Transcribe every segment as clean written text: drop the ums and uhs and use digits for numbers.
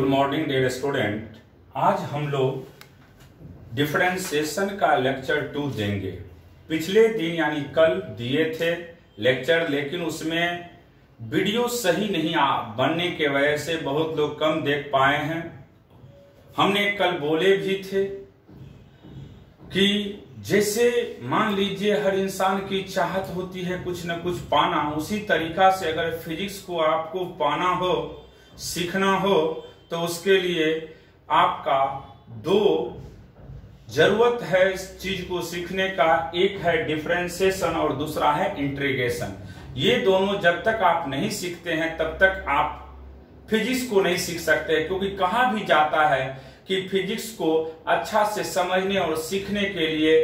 Good morning dear student. आज हम लोग डिफरेंशिएशन का लेक्चर 2 देंगे। पिछले दिन यानी कल दिए थे लेक्चर, लेकिन उसमें वीडियो सही नहीं बनने के वजह से बहुत लोग कम देख पाए हैं। हमने कल बोले भी थे कि जैसे मान लीजिए हर इंसान की चाहत होती है कुछ न कुछ पाना, उसी तरीका से अगर फिजिक्स को आपको पाना हो, सीखना हो, तो उसके लिए आपका दो जरूरत है इस चीज को सीखने का। एक है डिफरेंशिएशन और दूसरा है इंटीग्रेशन। ये दोनों जब तक आप नहीं सीखते हैं तब तक आप फिजिक्स को नहीं सीख सकते, क्योंकि कहा भी जाता है कि फिजिक्स को अच्छा से समझने और सीखने के लिए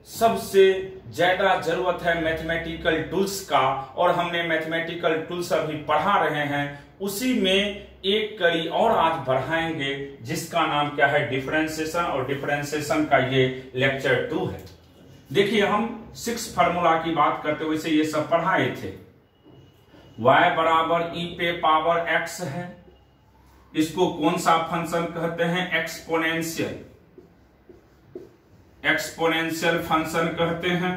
सबसे ज्यादा जरूरत है मैथमेटिकल टूल्स का, और हमने मैथमेटिकल टूल्स अभी पढ़ा रहे हैं। उसी में एक कड़ी और आज बढ़ाएंगे जिसका नाम क्या है, डिफरेंशिएशन, और डिफरेंशिएशन का ये लेक्चर 2 है। देखिए हम 6 फार्मूला की बात करते हुए ये सब पढ़ाए थे। y बराबर e पे पावर x है, इसको कौन सा फंक्शन कहते हैं, एक्सपोनेंशियल फंक्शन कहते हैं।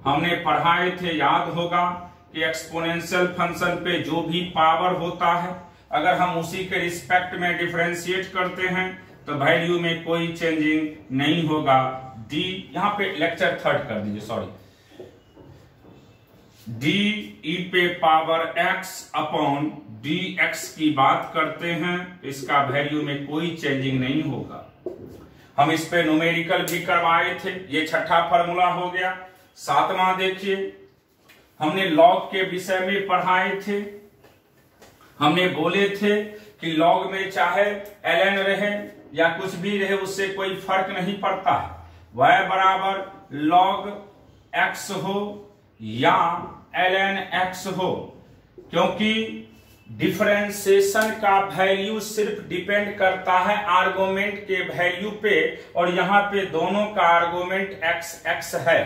हमने पढ़ाए थे, याद होगा कि एक्सपोनेंशियल फंक्शन पे जो भी पावर होता है अगर हम उसी के रिस्पेक्ट में डिफरेंशिएट करते हैं तो वैल्यू में कोई चेंजिंग नहीं होगा। डी यहां पे लेक्चर 3 कर दीजिए, सॉरी, डी ई पे power x upon D x की बात करते हैं, इसका वैल्यू में कोई चेंजिंग नहीं होगा। हम इस पे न्यूमेरिकल भी करवाए थे, ये 6ठा फार्मूला हो गया। 7वां देखिए, हमने लॉग के विषय में पढ़ाए थे। हमने बोले थे कि लॉग में चाहे ln रहे या कुछ भी रहे उससे कोई फर्क नहीं पड़ता है, y बराबर log x हो या ln x हो, क्योंकि डिफरेंशिएशन का वैल्यू सिर्फ डिपेंड करता है आर्गुमेंट के वैल्यू पे, और यहाँ पे दोनों का आर्गुमेंट x है,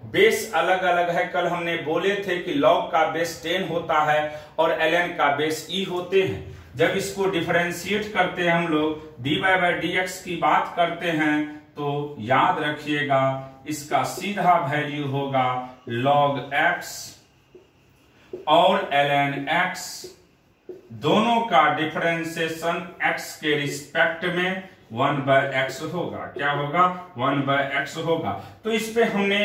बेस अलग अलग है। कल हमने बोले थे कि log का बेस 10 होता है और ln का बेस e होते हैं। जब इसको डिफरेंशिएट करते हैं हम लोग dy बाय dx की बात करते हैं तो याद रखिएगा इसका सीधा वैल्यू होगा log x और ln x, दोनों का डिफरेंशिएशन x के रिस्पेक्ट में 1/x होगा। क्या होगा, 1/x होगा। तो इस पे हमने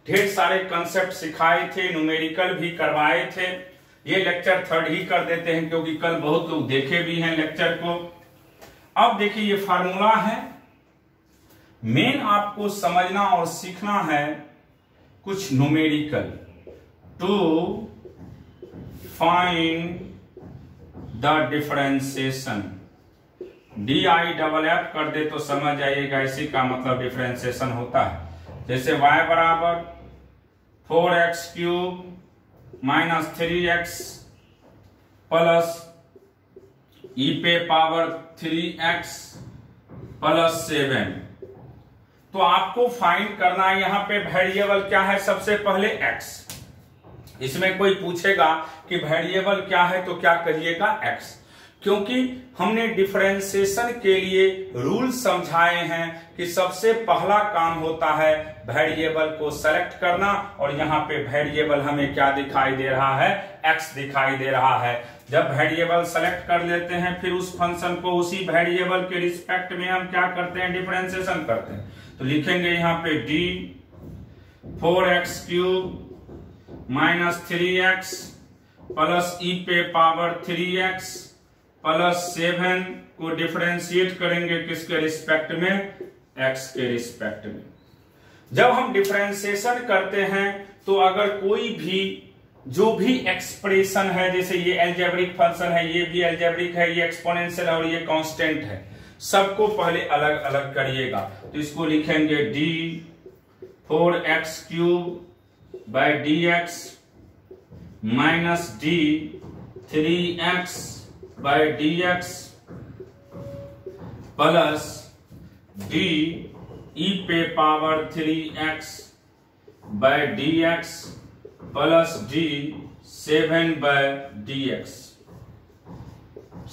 ढेर सारे कंसेप्ट सिखाए थे, न्यूमेरिकल भी करवाए थे। ये लेक्चर 3 ही कर देते हैं क्योंकि कल बहुत लोग देखे भी हैं लेक्चर को। अब देखिए ये फार्मूला है, मेन आपको समझना और सीखना है कुछ numerical to find the differentiation. DIFF कर दे तो समझ जाइएगा, इसी का मतलब डिफरेंशिएशन होता है। जैसे y बराबर 4x cube minus 3x plus e पे पावर 3x प्लस 7। तो आपको फाइंड करना है यहाँ पे वेरिएबल क्या है, सबसे पहले x। इसमें कोई पूछेगा कि वेरिएबल क्या है तो क्या कहिएगा, x, क्योंकि हमने डिफरेंशिएशन के लिए रूल समझाए हैं कि सबसे पहला काम होता है वेरिएबल को सेलेक्ट करना, और यहाँ पे वेरिएबल हमें क्या दिखाई दे रहा है, x दिखाई दे रहा है। जब वेरिएबल सेलेक्ट कर लेते हैं फिर उस फंक्शन को उसी वेरिएबल के रिस्पेक्ट में हम क्या करते हैं, डिफरेंशिएशन करते हैं। तो लिखेंगे यहाँ पे d 4x cube minus 3x plus e पे पावर 3x प्लस 7 को डिफरेंशिएट करेंगे किसके रिस्पेक्ट में, x के रिस्पेक्ट में। जब हम डिफरेंशिएशन करते हैं तो अगर कोई भी जो भी एक्सप्रेशन है, जैसे ये अलजेब्रिक फंक्शन है, ये भी अलजेब्रिक है, ये एक्सपोनेंशियल और ये कांस्टेंट है, सबको पहले अलग अलग करिएगा। तो इसको लिखेंगे d 4x cube by dx minus d 3x by dx plus d e पे power 3x by dx plus d 7 by dx।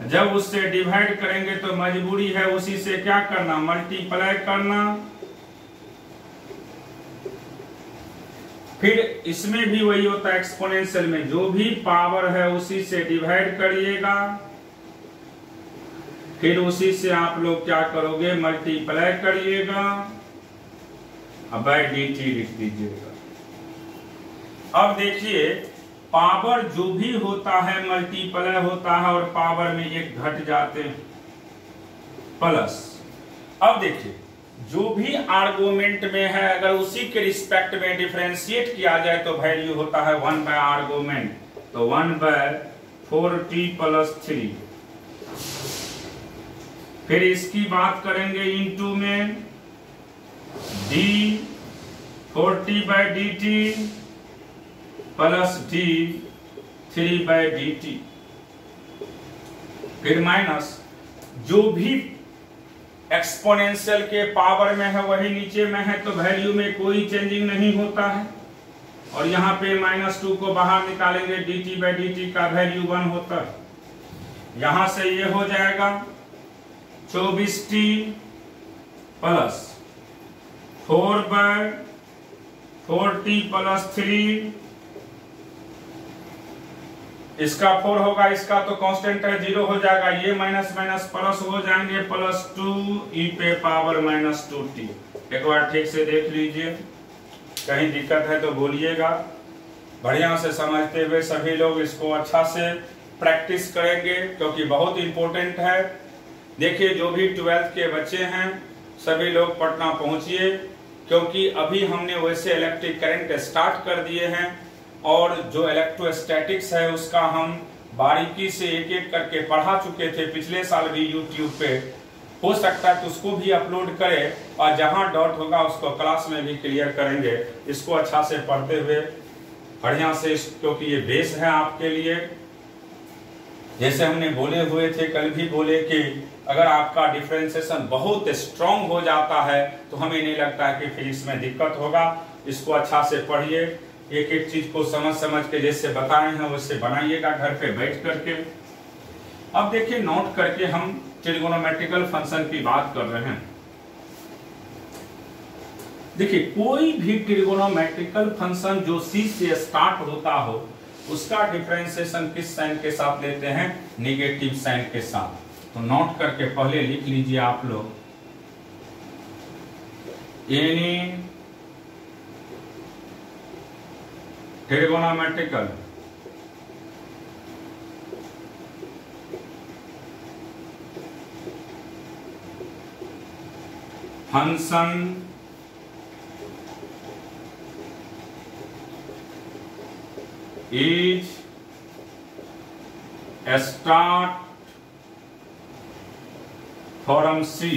जब उससे डिवाइड करेंगे तो मजबूरी है उसी से क्या करना, मल्टीप्लाई करना। फिर इसमें भी वही होता है, एक्सपोनेंशियल में जो भी पावर है उसी से डिवाइड करिएगा, फिर उसी से आप लोग क्या करोगे, मल्टीप्लाई करिएगा, अब बाय dt लिख दीजिएगा। अब देखिए पावर जो भी होता है मल्टीप्लाई होता है और पावर में एक घट जाते हैं प्लस। अब देखिए जो भी आर्गुमेंट में है अगर उसी के रिस्पेक्ट में डिफरेंशिएट किया जाए तो वैल्यू होता है 1 बाय आर्गुमेंट, तो 1 बाय 4t प्लस 3। फिर इसकी बात करेंगे इनटू में d 4t by dt plus d 3 by dt। फिर माइनस जो भी एक्सपोनेंशियल के पावर में है वही नीचे में है तो वैल्यू में कोई चेंजिंग नहीं होता है। और यहाँ पे -2 को बाहर निकालेंगे dt बाय dt का वैल्यू 1 होता है। यहां से ये हो जाएगा 24t plus 4 bye 4t plus 3, इसका 4 होगा, इसका तो कांस्टेंट है 0 हो जाएगा, ये माइनस माइनस प्लस हो जाएंगे, प्लस 2 e पे पावर -2t। एक बार ठीक से देख लीजिए, कहीं दिक्कत है तो बोलिएगा। बढ़िया से समझते हुए सभी लोग इसको अच्छा से प्रैक्टिस करेंगे क्योंकि बहुत इंपॉर्टेंट है। देखिए जो भी 12th के बच्चे हैं सभी लोग पटना पहुंचिए क्योंकि अभी हमने वैसे इलेक्ट्रिक करंट स्टार्ट कर दिए हैं और जो इलेक्ट्रोस्टैटिक्स है उसका हम बारीकी से एक एक करके पढ़ा चुके थे पिछले साल भी YouTube पे। हो सकता है तो उसको भी अपलोड करें और जहां डाउट होगा उसको क्लास में भी क्लियर करेंगे। इसको अच्छा से पढ़ते हुए बढ़िया से, क्योंकि ये बेस है आपके लिए। जैसे हमने बोले हुए थे, कल भी बोले कि अगर आपका डिफरेंशिएशन बहुत स्ट्रांग हो जाता है तो हमें नहीं लगता है कि फिजिक्स में दिक्कत होगा। इसको अच्छा से पढ़िए, एक एक चीज को समझ समझ के जैसे बताए हैं वैसे बनाइएगा घर पे बैठ करके। अब देखिए नोट करके हम ट्रिगोनोमेट्रिकल फंक्शन की बात कर रहे हैं। देखिए कोई भी ट्रिगोनोमेट्रिकल फंक्शन जो c से स्टार्ट होता हो उसका डिफरेंशिएशन किस साइन के साथ लेते हैं, नेगेटिव साइन के साथ। तो नोट करके पहले लिख लीजिए आप लोग, any trigonometrical function is start from C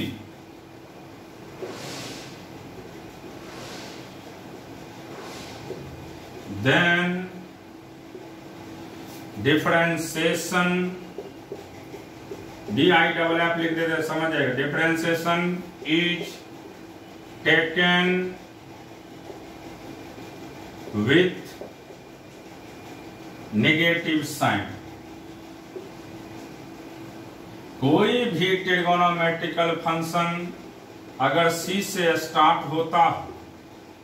then differentiation DIFF लिख देते समझ आएगा। differentiation is taken with negative sign। कोई भी ट्रिगोनोमेट्रिकल फंक्शन अगर C से स्टार्ट होता हो,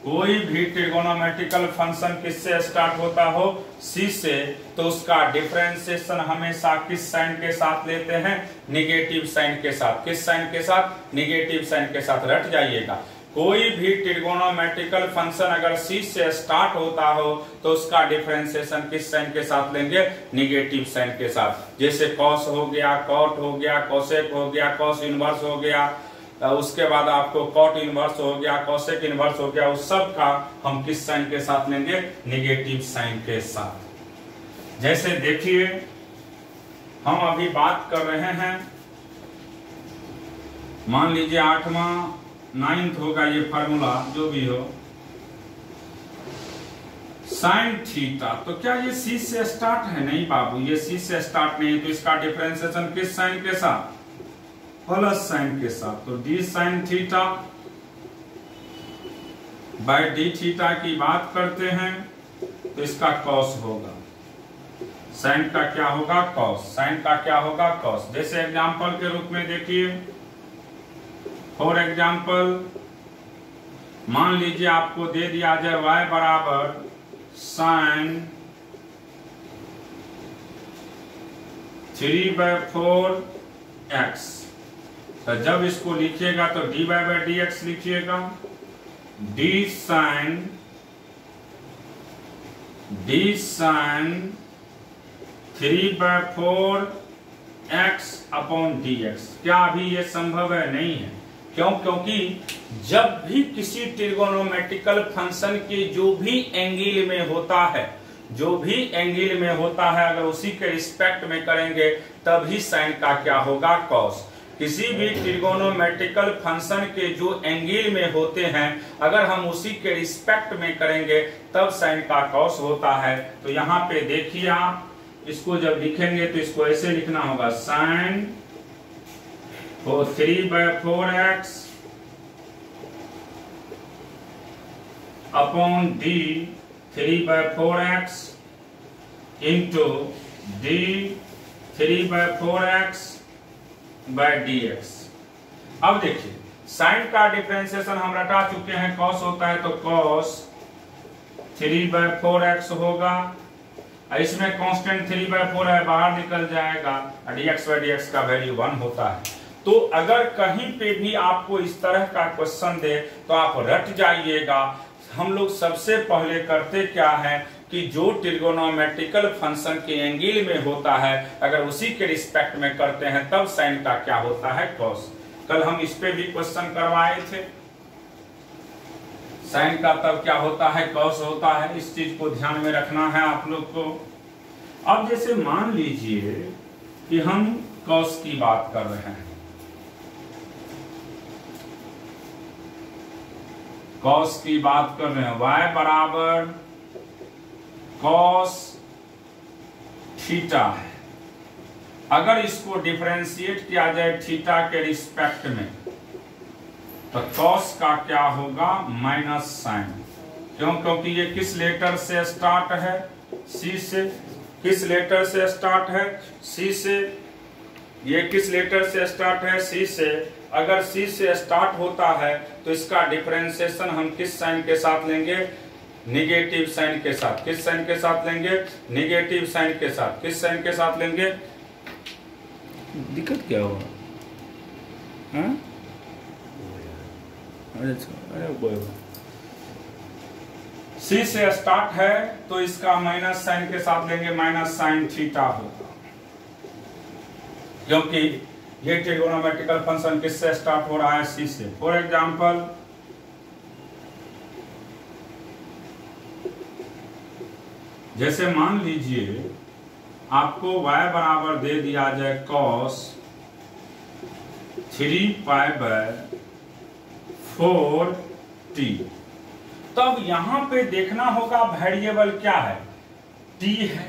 कोई भी ट्रिगोनोमेट्रिकल फंक्शन किससे स्टार्ट होता हो, C से, तो उसका डिफरेंशिएशन हमेशा किस साइन के साथ लेते हैं, नेगेटिव साइन के साथ। किस साइन के साथ, नेगेटिव साइन के साथ। रट जाइएगा, कोई भी ट्रिगोनोमेट्रिकल फंक्शन अगर C से स्टार्ट होता हो तो उसका डिफरेंशिएशन किस साइन के साथ लेंगे, नेगेटिव साइन के साथ। जैसे कॉस हो गया, कॉट हो गया, कोसेक हो गया, कॉस इनवर्स हो गया, उसके बाद आपको कॉट इनवर्स हो गया, कोसेक इनवर्स हो गया, उस सब का हम किस साइन के साथ लेंगे, नेगेटिव साइन के साथ। जैसे देखिए हम अभी बात कर रहे हैं, मान लीजिए 8वां 9th होगा ये फार्मूला जो भी हो, साइन थीटा। तो क्या ये C से स्टार्ट है? नहीं बाबू, ये C से स्टार्ट नहीं है, तो इसका डिफरेंशिएशन किस साइन के साथ, प्लस साइन के साथ। तो d sine theta by d theta की बात करते हैं तो इसका कॉस होगा। साइन का क्या होगा कॉस, साइन का क्या होगा कॉस। जैसे एग्जांपल के रूप में देखिए, फॉर एग्जांपल मान लीजिए आपको दे दिया जाए y बराबर साइन 3/4 x, तो जब इसको लिखिएगा तो dy/dx लिखिएगा, d sine 3/4 x upon dx। क्या अभी ये संभव है? नहीं है। क्यों? क्योंकि जब भी किसी ट्रिगोनोमेट्रिकल फंक्शन के जो भी एंगल में होता है, जो भी एंगल में होता है, अगर उसी के रिस्पेक्ट में करेंगे तभी साइन का क्या होगा कॉस। किसी भी ट्रिगोनोमेट्रिकल फंक्शन के जो एंगल में होते हैं, अगर हम उसी के रिस्पेक्ट में करेंगे तब साइन का कॉस होता है। तो यहाँ पे देखिए, आप इसको जब लिखेंगे तो इसको ऐसे लिखना होगा, sine 3/4 x upon d 3/4 x into d 3/4 x by dx। अब देखिए साइन का डिफरेंशिएशन हम रटा चुके हैं, कॉस होता है तो कॉस 3/4 x होगा, इसमें कांस्टेंट 3/4 है, बाहर निकल जाएगा, dx/dx का वैल्यू 1 होता है। तो अगर कहीं पे भी आपको इस तरह का क्वेश्चन दे तो आप रट जाइएगा। हम लोग सबसे पहले करते क्या है कि जो ट्रिगोनोमेट्रिकल फंक्शन के एंगल में होता है, अगर उसी के रिस्पेक्ट में करते हैं तब साइन का क्या होता है कॉस। कल हम इस पे भी क्वेश्चन करवाए थे, साइन का तब क्या होता है कॉस होता है। इस चीज को ध्यान में रखना है आप लोग को। अब जैसे मान लीजिए कि हम कॉस की बात कर रहे हैं, कॉस की बात कर रहे हैं, y बराबर कॉस थीटा है। अगर इसको डिफरेंशिएट किया जाए थीटा के रिस्पेक्ट में तो कॉस का क्या होगा माइनस साइन। क्यों? क्योंकि ये किस लेटर से स्टार्ट है, सी से। किस लेटर से स्टार्ट है, सी से। ये किस लेटर से स्टार्ट है, सी से। अगर सी से स्टार्ट होता है तो इसका डिफरेंशिएशन हम किस साइन के साथ लेंगे, निगेटिव साइन के साथ। किस साइन के साथ लेंगे, निगेटिव साइन के साथ। किस साइन के साथ लेंगे, दिक्कत क्या हुआ? सी से स्टार्ट है तो इसका माइनस साइन के साथ लेंगे, माइनस साइन थीटा होगा, क्योंकि ये ट्रिगोनोमेट्रिकल फंक्शन किससे स्टार्ट हो रहा है, सी से। फॉर एग्जांपल जैसे मान लीजिए आपको y बराबर दे दिया जाए cos 3π/4t, तब यहां पे देखना होगा वेरिएबल क्या है, t है।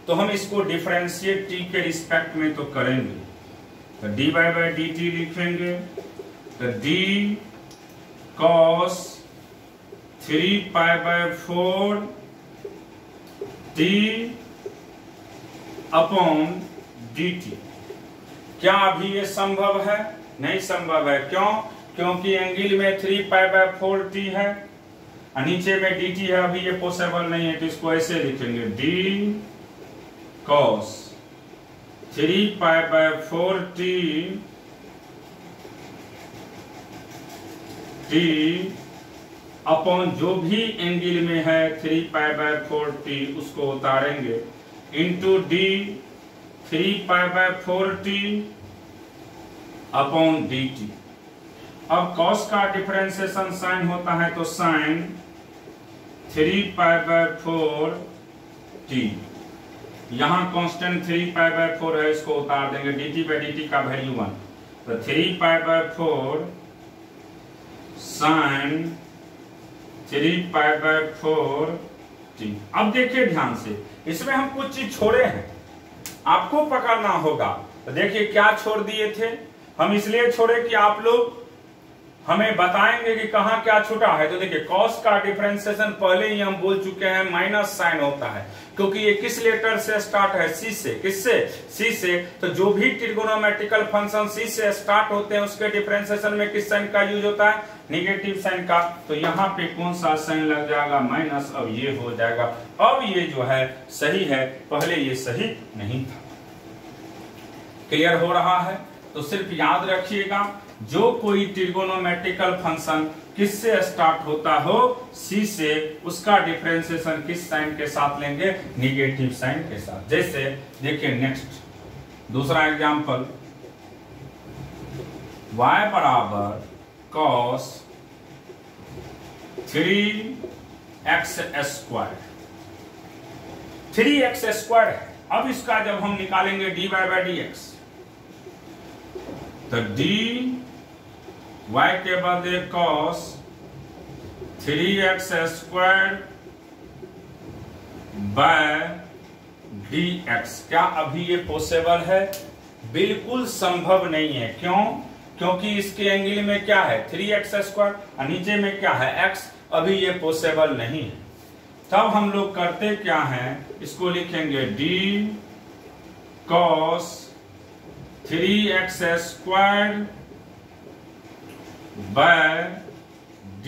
तो हम इसको डिफरेंशिएट t के रिस्पेक्ट में तो करेंगे, तो dy/dt लिखेंगे, तो d cos 3π/4 t upon dt। क्या अभी ये संभव है? नहीं संभव है। क्यों? क्योंकि एंगल में 3π/4t है और नीचे में dt है, अभी ये पॉसिबल नहीं है। तो इसको ऐसे लिखेंगे, d cos 3π/4t t upon जो भी एंगल में है 3π/4t उसको उतारेंगे, into d 3π/4t upon dt। अब cos का डिफरेंशिएशन साइन होता है तो साइन 3π/4t, यहां कांस्टेंट 3π/4 है, इसको उतार देंगे, dt/dt का वैल्यू 1, तो 3π/4 साइन 3π/4t। अब देखिए ध्यान से, इसमें हम कुछ चीज छोड़े हैं, आपको पकड़ना होगा। तो देखिए क्या छोड़ दिए थे हम, इसलिए छोड़े कि आप लोग हमें बताएंगे कि कहाँ क्या छूटा है। तो देखिए कॉस का डिफरेंशिएशन पहले ही हम बोल चुके हैं माइनस साइन होता है, क्योंकि ये किस लेटर से स्टार्ट है, सी से। किससे? सी से। तो जो भी ट्रिगोनोमेट्रिकल फंक्शन सी से स्टार्ट होते हैं उसके डिफरेंशिएशन में किस साइन का यूज होता है? निगेटिव साइन का। तो यहाँ पे कौन सा साइन लग जाएगा? माइनस। अब ये हो जाएगा। अब ये जो है सही है, पहले ये सही नहीं था। क्लियर हो रहा है? तो सिर्फ याद रखिएगा, जो कोई ट्रिगोनोमेट्रिकल फंक्शन किससे स्टार्ट होता हो, सी से, उसका डिफरेंशिएशन किस साइन के साथ लेंगे? निगेटिव साइन के साथ। जैसे देखिए नेक्स्ट दूसरा एग्जांपल, y बराबर cos 3x square. 3x square है। अब इसका जब हम निकालेंगे dy बाई dx, तो dy के बदले cos 3x square by dx। क्या अभी ये पॉसिबल है? बिल्कुल संभव नहीं है। क्यों? क्योंकि इसके एंगल में क्या है? 3x स्क्वायर और नीचे में क्या है? x। अभी ये पॉसिबल नहीं है। तब हम लोग करते क्या हैं, इसको लिखेंगे d cos 3x square by d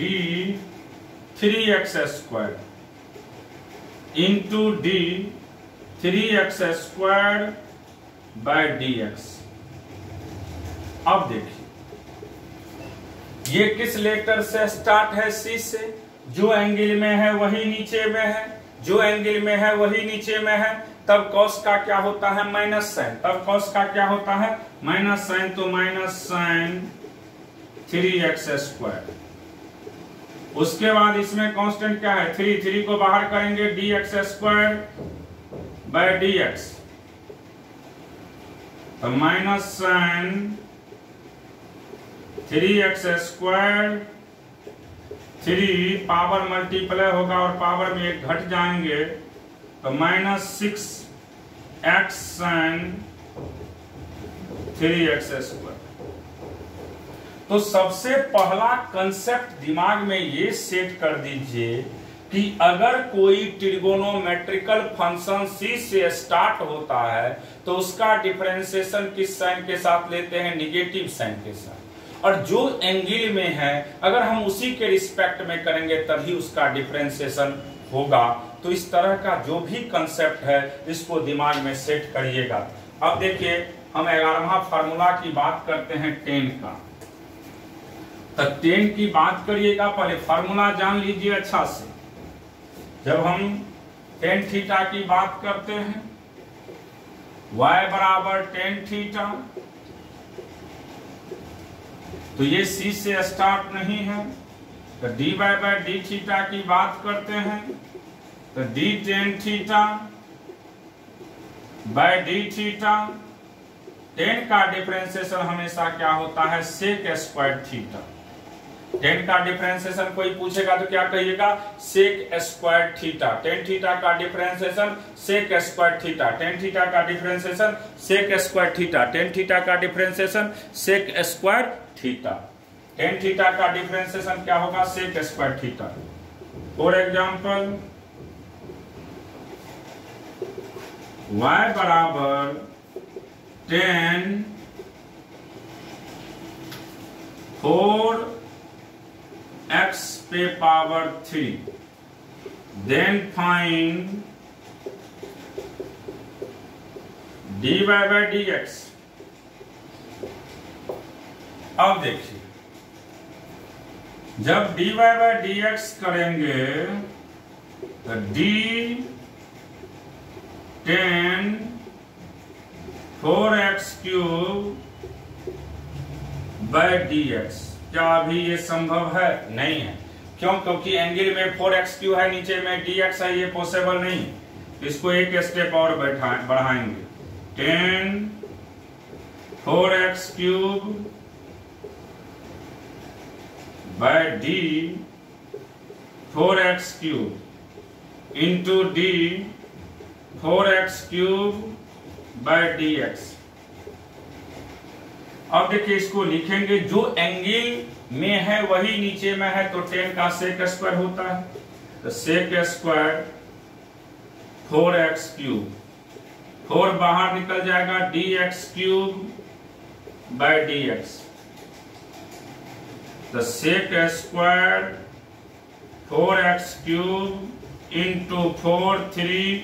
3x square into d 3x square by dx। अब देखिए ये किस लेटर से स्टार्ट है? सी से। जो एंगल में है वही नीचे में है, जो एंगल में है वही नीचे में है। तब कॉस का क्या होता है? Minus sign. तब कॉस का क्या होता है? Minus sine. तो माइनस साइन 3x स्क्वायर। उसके बाद इसमें कांस्टेंट क्या है? 3 को बाहर करेंगे, dx स्क्वायर बाय dx। तो minus sine 3x square, 3 power multiply होगा और पावर में एक घट जाएंगे, तो minus 6x sign 3x square. तो सबसे पहला कंसेप्ट दिमाग में ये सेट कर दीजिए कि अगर कोई ट्रिगोनोमेट्रिकल फंक्शन सी से स्टार्ट होता है तो उसका डिफरेंशिएशन किस साइन के साथ लेते हैं? निगेटिव साइन के साथ। और जो एंगल में है अगर हम उसी के रिस्पेक्ट में करेंगे तभी उसका डिफरेंशिएशन होगा। तो इस तरह का जो भी कंसेप्ट है इसको दिमाग में सेट करिएगा। अब देखिए हम 11वां फार्मूला की बात करते हैं 10 का। तो 10 की बात करिएगा, पहले फार्मूला जान लीजिए अच्छा से। जब हम tan थीटा की बात करते हैं, y बराबर tan थीटा, तो ये c से स्टार्ट नहीं है। तो dy बाई डी थीटा की बात करते हैं, तो d tan theta by D theta. tan का डिफरेंशिएशन हमेशा क्या होता है? sec square theta. 10 का डिफरेंशिएशन कोई पूछेगा तो क्या कहिएगा? sec square theta. tan theta का differentiation sec square theta. tan theta का differentiation sec square theta. tan theta का differentiation sec square theta. tan theta का डिफरेंशिएशन क्या होगा? sec square theta. For example y बराबर tan 4x पे power 3, then find dy by dx। अब देखिए जब dy by dx करेंगे तो d tan 4x cube by dx। क्या अभी ये संभव है? नहीं है। क्यों? क्योंकि एंगल में 4x क्यूब है, नीचे में dx है, ये पॉसिबल नहीं। इसको एक स्टेप और बढ़ाएंगे, tan 4x cube bye d 4x cube into d 4x cube by dx। अब देखिए इसको लिखेंगे, जो एंगल में है वही नीचे में है, तो 10 का सेक स्क्वायर होता है, तो सेक स्क्वायर 4x क्यूब, 4 बाहर निकल जाएगा, dx क्यूब बाय dx, तो sec square 4x cube into 4 3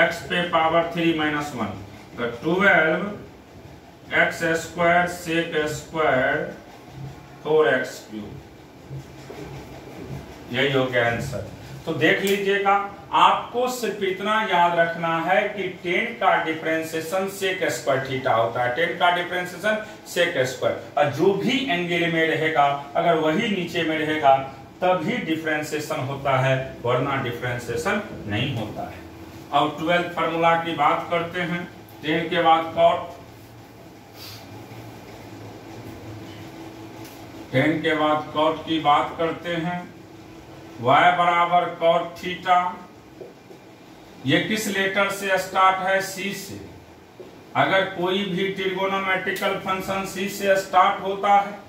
x पे पावर 3 माइनस 1, तो 12 x square sec square 4x cube, यही हो गया आंसर। तो देख लीजिएगा, आपको सिर्फ इतना याद रखना है कि 10 का डिफरेंशिएशन सेक स्क्वायर थीटा होता है, 10 का डिफरेंशिएशन सेक स्क्वायर, और जो भी एंगल में रहेगा अगर वही नीचे में रहेगा तभी डिफरेंशिएशन होता है, वरना डिफरेंशिएशन नहीं होता है। अब 12th फार्मूला की बात करते हैं, 10 के बाद कॉट, 10 के बाद कॉट की बात करते हैं, y बराबर कॉट थीटा, ये किस लेटर से स्टार्ट है? C से। अगर कोई भी ट्रिगोनोमेट्रिकल फंक्शन C से स्टार्ट होता है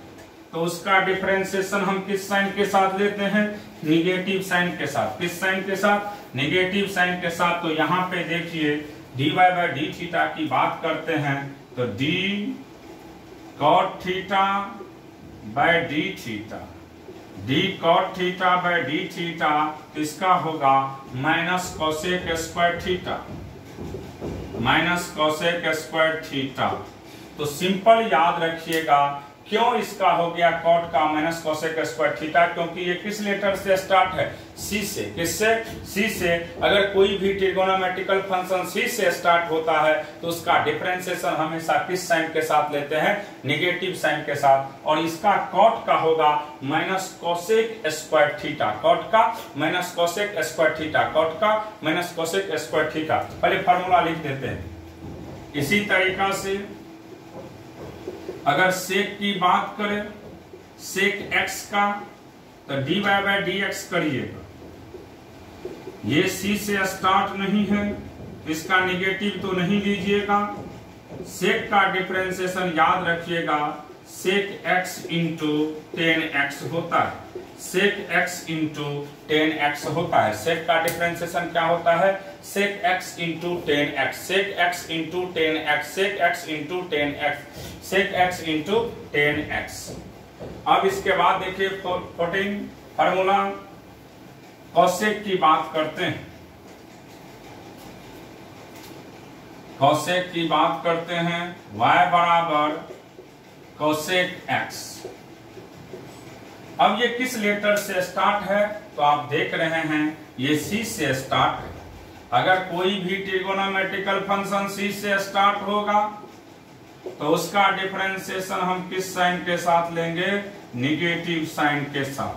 तो उसका डिफरेंशिएशन हम किस साइन के साथ लेते हैं? निगेटिव साइन के साथ। किस साइन के साथ? निगेटिव साइन के साथ। तो यहाँ पे देखिए dy बाय डी थीटा की बात करते हैं, तो d cot theta by D theta, d cot theta by D theta इसका होगा minus cosec square theta, minus cosec square theta. तो सिंपल याद रखिएगा, क्यों इसका हो गया कॉट का माइनस कोसेक स्क्वायर थीटा? क्योंकि ये किस लेटर से स्टार्ट है? सी से। किससे? सी से। अगर कोई भी ट्रिगोनोमेट्रिकल फंक्शन सी से स्टार्ट होता है तो उसका डिफरेंशिएशन हमेशा किस साइन के साथ लेते हैं? निगेटिव साइन के साथ। और इसका कॉट का होगा minus cosec square theta, cot का minus cosec square theta, cot का माइनस कोसेक स्क्वायर थीटा। पहले फॉर्मूला लिख देते हैं। इसी तरीका से अगर सेक की बात करें, सेक x का, तो dy बाय डी एक्स करिएगा, ये c से स्टार्ट नहीं है, इसका निगेटिव तो नहीं लीजिएगा। सेक का डिफरेंशिएशन याद रखिएगा, सेक x इंटू 10x होता है, सेक x इंटू 10x होता है। सेक का डिफरेंशिएशन क्या होता है? सेक x इंटू 10x, सेक x इंटू 10x, सेक x इंटू 10x, सेक x इंटू 10x। अब इसके बाद देखिए 14 फार्मूला कोसेक की बात करते हैं, कोसेक की बात करते हैं, y बराबर कोसेक x। अब ये किस लेटर से स्टार्ट है? तो आप देख रहे हैं ये C से स्टार्ट है। अगर कोई भी ट्रिगोनोमेट्रिकल फंक्शन C से स्टार्ट होगा तो उसका डिफरेंशिएशन हम किस साइन के साथ लेंगे? निगेटिव साइन के साथ।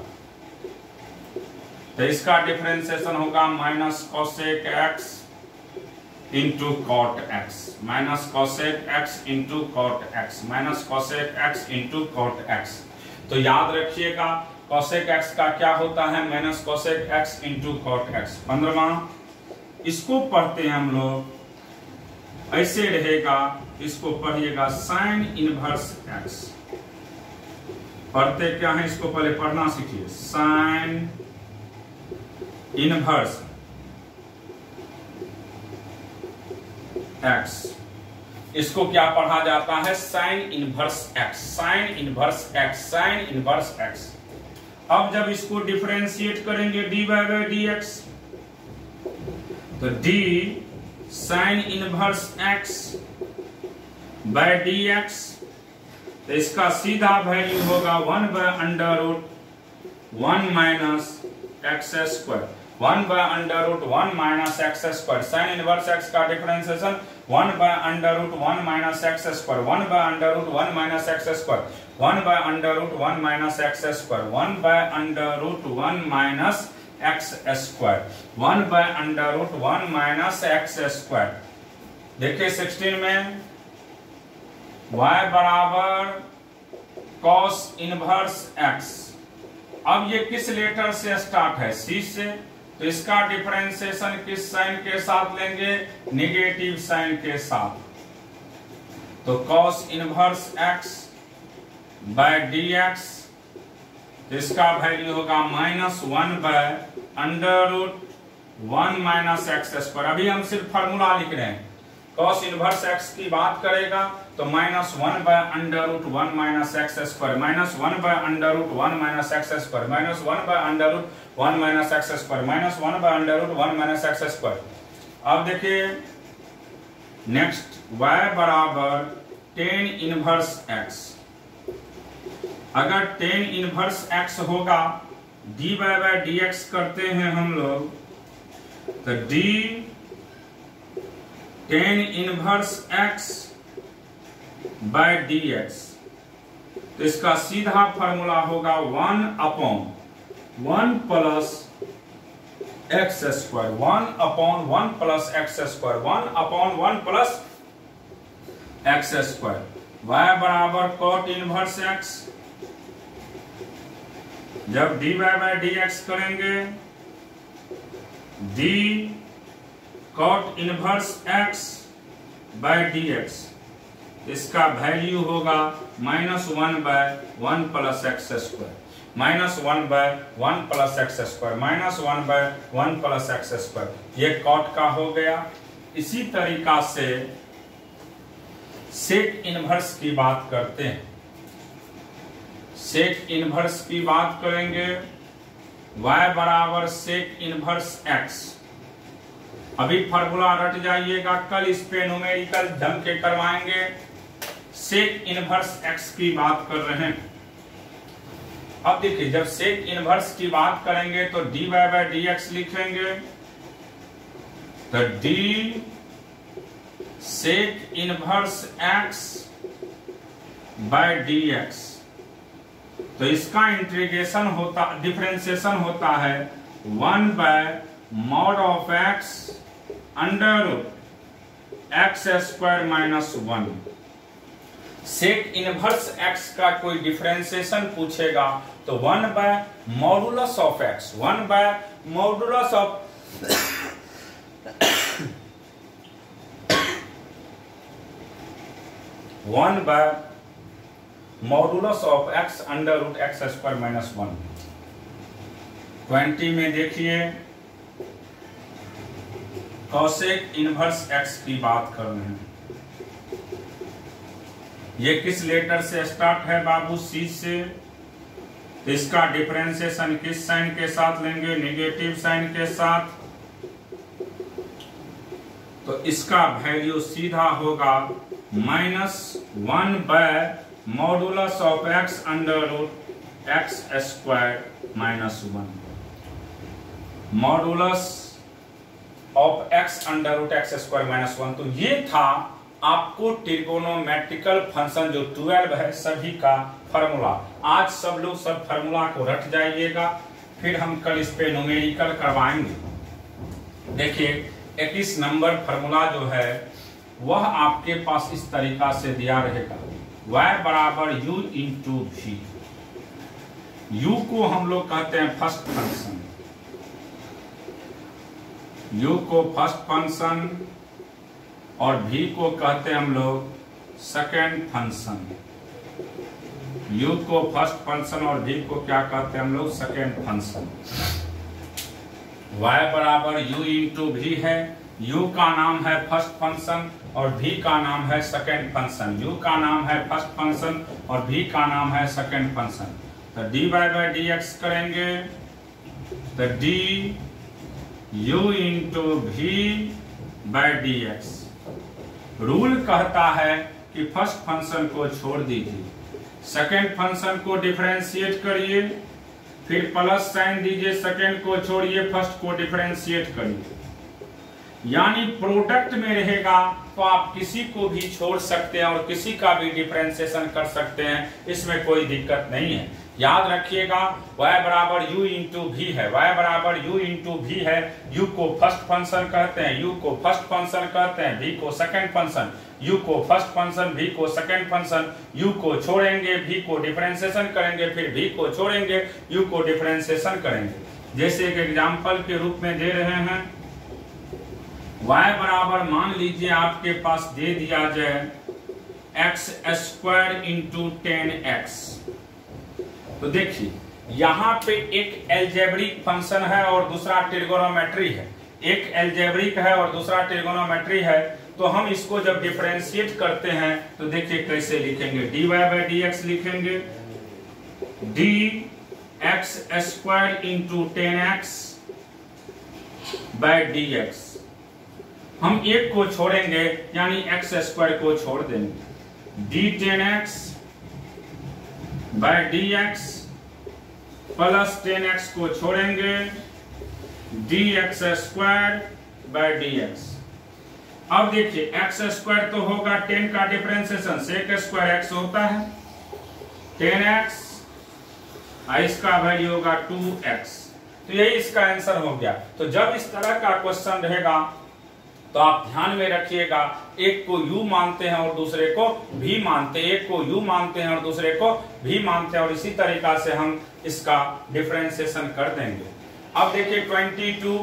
तो इसका डिफरेंशिएशन होगा minus cosec x into cot x, minus cosec x into cot x, minus cosec x into cot x। तो याद रखिएगा कोसेक x का क्या होता है? Minus cosec x into cot x। 15वां इसको पढ़ते हैं हम लोग, ऐसे रहेगा, इसको पढ़िएगा साइन इनवर्स x। पढ़ते क्या है? इसको पहले पढ़ना सीखिए, साइन इनवर्स x। इसको क्या पढ़ा जाता है? Sine inverse x, sine inverse x, sine inverse x। अब जब इसको डिफरेंशिएट करेंगे dy बाय dx, तो d sine inverse x by dx, तो इसका सीधा वैल्यू होगा 1 by under root 1 minus X square, 1 by under root 1 minus X square. Sine inverse x का differentiation 1 by under root 1 minus X square, 1 by under root 1 minus X square, 1 by under root 1 minus X square, 1 by under root 1 minus X square, 1 by under root 1 minus X square. देखिए 16 में y बराबर cos inverse x। अब ये किस letter से start है? C से। तो इसका डिफरेंशिएशन किस साइन के साथ लेंगे? निगेटिव साइन के साथ। तो cos inverse x by dx इसका वैल्यू होगा -1/√1 - x²। अभी हम सिर्फ फॉर्मूला लिख रहे हैं। cos इनवर्स x की बात करेगा तो -1/√1 - x², -1/√1 - x², -1/√1 - x², -1/√1 - x²। अब देखिए नेक्स्ट y बराबर tan इनवर्स x। अगर tan इनवर्स x होगा dy/dx करते हैं हम लोग, तो d tan इनवर्स x/dx, तो इसका सीधा फॉर्मूला होगा 1/1 + x², 1/1 + x², 1/1 + x²। y बराबर cot इनवर्स x। जब dy/dx करेंगे d cot इनवर्स x/dx, इसका वैल्यू होगा -1/1 + x², -1/1 + x², -1/1 + x²। ये cot का हो गया। इसी तरीका से सेक इनवर्स की बात करते हैं। सेक इनवर्स की बात करेंगे, y बराबर सेक इनवर्स x। अभी फॉर्मूला रट जाइएगा, कल इस पे न्यूमेरिकल ढंग के करवाएंगे। सेक इनवर्स x की बात कर रहे हैं। अब देखिए जब सेक इनवर्स की बात करेंगे तो dy/dx लिखेंगे, तो d सेक इनवर्स x/dx, तो इसका इंटीग्रेशन होता, डिफरेंशिएशन होता है 1/mod x √x² - 1। Sec inverse x का कोई डिफरेंशिएशन पूछेगा तो 1/mod x, 1/mod x √x² - 1। 20 में देखिए कॉसेक इनवर्स x की बात कर रहे हैं। ये किस लेटर से स्टार्ट है बाबू? C से। इसका डिफरेंशिएशन किस साइन के साथ लेंगे? नेगेटिव साइन के साथ। तो इसका वैल्यू सीधा होगा -1/mod x √x² - 1। Modulus of x √x² - 1। तो ये था आपको ट्रिगोनोमेट्रिकल फंक्शन जो 12 है सभी का फॉर्मूला। आज सब लोग सब फॉर्मूला को रट जाइएगा, फिर हम कल इस पे न्यूमेरिकल करवाएंगे। देखिए 21 नंबर फॉर्मूला जो है वह आपके पास इस तरीका से दिया रहेगा, y बराबर u × v। u को हम लोग कहते हैं फर्स्ट फंक्शन, u को फर्स्ट फंक्शन और v को कहते हैं हम लोग सेकेंड फंक्शन। u को फर्स्ट फंक्शन और v को क्या कहते हैं हम लोग? Second function. y बराबर u × v है। u का नाम है फर्स्ट फंक्शन और v का नाम है सेकेंड फंक्शन। u का नाम है फर्स्ट फंक्शन और v का नाम है सेकेंड फंक्शन। तो dy/dx करेंगे तो d u × v/dx। रूल कहता है कि फर्स्ट फंक्शन को छोड़ दीजिए, सेकेंड फंक्शन को डिफरेंशिएट करिए, फिर प्लस साइन दीजिए, सेकेंड को छोड़िए, फर्स्ट को डिफरेंशिएट करिए। यानी प्रोडक्ट में रहेगा तो आप किसी को भी छोड़ सकते हैं और किसी का भी डिफरेंशिएशन कर सकते हैं, इसमें कोई दिक्कत नहीं है। याद रखिएगा y बराबर u × v है, y बराबर u × v है। u को फर्स्ट फंक्शन कहते हैं, u को फर्स्ट फंक्शन कहते हैं, v को सेकंड फंक्शन, u को फर्स्ट फंक्शन, v को सेकंड फंक्शन। u को छोड़ेंगे, v को डिफरेंशिएशन करेंगे, फिर v को छोड़ेंगे, u को डिफरेंशिएशन करेंगे। जैसे एक एग्जांपल के रूप में दे रहे हैं, y बराबर मान लीजिए आपके पास दे दिया जाए x² × 10x। तो देखिए यहाँ पे एक एल्जेब्रिक फंक्शन है और दूसरा ट्रिगोनोमेट्री है, एक एल्जेब्रिक है और दूसरा ट्रिगोनोमेट्री है। तो हम इसको जब डिफरेंशिएट करते हैं तो देखिए कैसे लिखेंगे, dy बाई डी एक्स लिखेंगे, dx square into 10x by D x. हम एक को छोड़ेंगे यानी x स्क्वायर को छोड़ देंगे, d10x by D x plus 10x को छोड़ेंगे, dx square by D x. अब देखिए x स्क्वायर तो होगा 10 का डिफरेंशिएशन, sec स्क्वायर x होता है 10x, इसका वैल्यू होगा 2x। तो यही इसका आंसर हो गया। तो जब इस तरह का क्वेश्चन रहेगा तो आप ध्यान में रखिएगा, एक को u मानते हैं और दूसरे को v मानते हैं, एक को u मानते हैं और दूसरे को v मानते हैं, और इसी तरीका से हम इसका डिफरेंशिएशन कर देंगे। अब देखिए 22,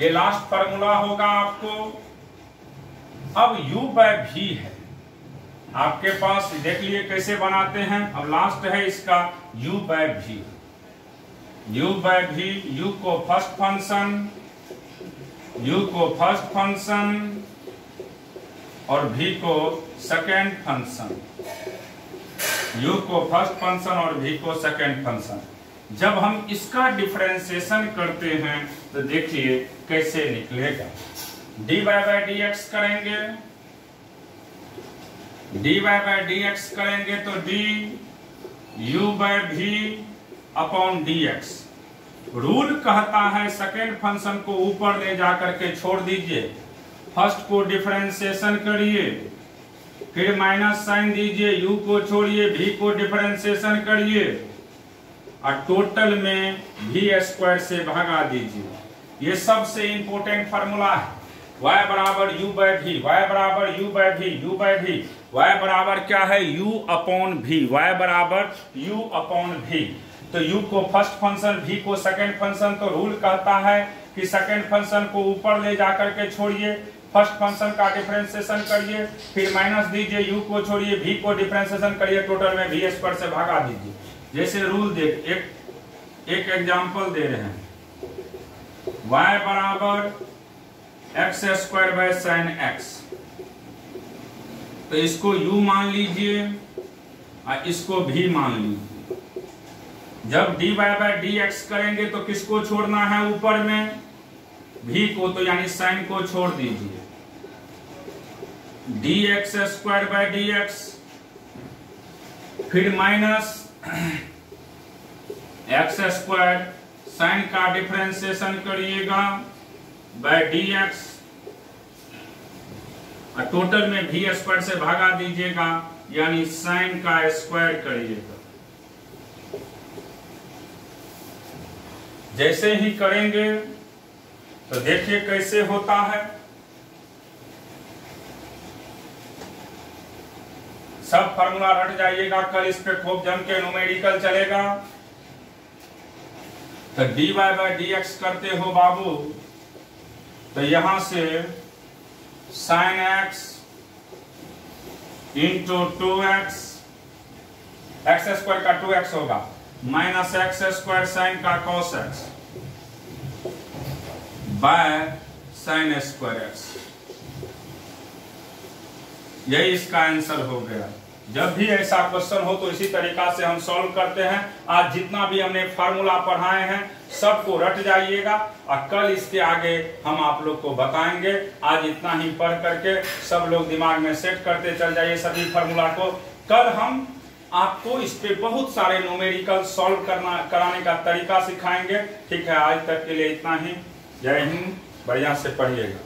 ये लास्ट फार्मूला होगा आपको। अब u बाय v है आपके पास, देख लिए कैसे बनाते हैं। अब लास्ट है इसका u by v, u by v, u को फर्स्ट फंक्शन, u को फर्स्ट फंक्शन और v को सेकेंड फंक्शन, u को फर्स्ट फंक्शन और v को सेकेंड फंक्शन। जब हम इसका डिफरेंशिएशन करते हैं तो देखिए कैसे निकलेगा। dy बाई डी एक्स करेंगे, dy बाई डी एक्स करेंगे तो d u by v upon dx। Rule कहता है सेकेंड फंक्शन को ऊपर ले जाकर के छोड़ दीजिए, फर्स्ट को डिफरेंशिएशन करिए, फिर माइनस साइन दीजिए, u को छोड़िए, v को डिफरेंशिएशन करिए और टोटल में v स्क्वायर से भगा दीजिए। ये सबसे इंपॉर्टेंट फार्मूला है। y बराबर u बाई v, y बराबर u by v, u by v, y बराबर क्या है u अपॉन v, y बराबर u अपॉन v। तो u को फर्स्ट फंक्शन, v को सेकंड फंक्शन। तो रूल कहता है कि सेकंड फंक्शन को ऊपर ले जाकर के छोड़िए, फर्स्ट फंक्शन का डिफरेंशिएशन करिए, फिर माइनस दीजिए, u को छोड़िए, v को डिफरेंशिएशन करिए, टोटल में v स्क्वायर से भागा दीजिए। जैसे रूल देख, एक एग्जांपल दे रहे हैं, y बराबर x square by sine x। तो इसको u मान लीजिए और इसको v मान लीजिए। जब dy बाई डी एक्स करेंगे तो किसको छोड़ना है ऊपर में, v को, तो यानी साइन को छोड़ दीजिए, dx square bye D x, फिर माइनस x स्क्वायर, साइन का डिफरेंशिएशन करिएगा बाय dx और टोटल में v स्क्वायर से भागा दीजिएगा, यानी साइन का स्क्वायर करिएगा। जैसे ही करेंगे तो देखिए कैसे होता है। सब फार्मूला रट जाइएगा, कल इस पे खूब जम के न्यूमेरिकल चलेगा। तो dy बाई डी एक्स करते हो बाबू, तो यहां से sine x into 2x, X square का 2x होगा, माइनस एक्स स्क्वायर साइन का cos x by sine square x। यही इसका आंसर हो गया। जब भी ऐसा क्वेश्चन हो तो इसी तरीका से हम सॉल्व करते हैं। आज जितना भी हमने फार्मूला पढ़ाए हैं सबको रट जाइएगा और कल इसके आगे हम आप लोग को बताएंगे। आज इतना ही पढ़ करके सब लोग दिमाग में सेट करते चल जाइए सभी फार्मूला को। कल हम आपको इस पे बहुत सारे न्यूमेरिकल सॉल्व कराने का तरीका सिखाएंगे। ठीक है, आज तक के लिए इतना ही। जय हिंद, बढ़िया से पढ़िएगा।